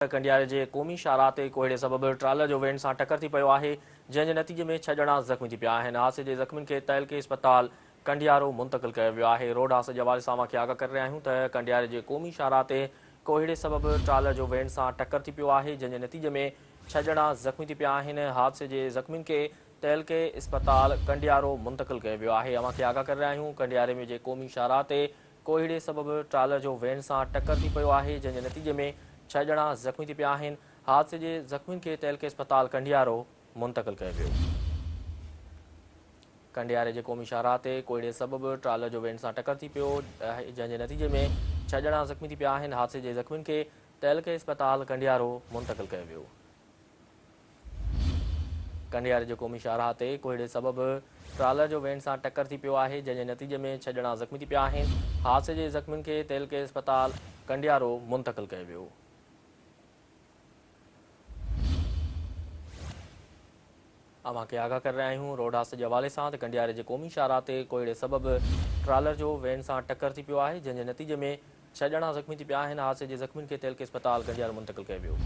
कंडियारे जे क़ौमी शाहराह ते कोहीड़े सबबि ट्रालर जो वेन सां टकर थी पियो आहे, जंहिं जे नतीजे में 6 ॼणा ज़ख़्मी थी पिया आहिनि। हादसे जे ज़ख़्मियुनि खे तहलके इस्पताल कंडियारो मुंतक़िल कयो वियो आहे। रोड हादसे जे हवाले सां अवांखे आगाह करे रहिया आहियूं त कंडियारे जे क़ौमी शाहराह ते कोहीड़े सबबि ट्रालर जो वेन सां टकर थी पियो आहे, जंहिं जे नतीजे में 6 ॼणा ज़ख़्मी थी पिया आहिनि। हादसे जे ज़ख़्मियुनि खे तहलके इस्पताल कंडियारो मुंतक़िल कयो वियो आहे। अवांखे आगाह करे रहिया आहियूं कंडियारे में जे क़ौमी शाहराह ते कोहीड़े सबबि ट्रालर जो वेन सां टकर थी पियो आहे, जंहिं जे नतीजे में 6 ॼणा ज़ख़्मी थी पिया आहिनि। हादसे जे ज़ख़्मियुनि खे तहलके इस्पताल कंडियारो मुंतक़िल कयो वियो। कंडियारे जे क़ौमी शाहराह ते कोहीड़े सबबि ट्रालर जो वेन सां टकर थी पियो आहे, जंहिं जे नतीजे में 6 ॼणा ज़ख़्मी थी पिया आहिनि। हादसे जे ज़ख़्मियुनि खे तहलके इस्पताल कंडियारो मुंतक़िल कयो वियो। कंडियारे जे क़ौमी शाहराह ते कोहीड़े सबबि ट्रालर जो वेन सां टकर थी पियो आहे, जंहिं जे नतीजे में 6 ॼणा ज़ख़्मी थी पिया आहिनि। हादसे जे ज़ख़्मियुनि खे तहलके इस्पताल कंडियारो मुंतक़िल कयो वियो। अवांखे आगाह करे रहिया आहियूं रोड हादसे जे हवाले सां त कंडियारे जे क़ौमी शाहराह ते कोहीड़े सबबि ट्रालर जो वेन सां टकर थी पियो आहे, जंहिं जे नतीजे में 6 ॼणा ज़ख़्मी थी पिया आहिनि। हादसे जे ज़ख़्मियुनि खे तहलके इस्पताल कंडियारो मुंतक़िल कयो वियो।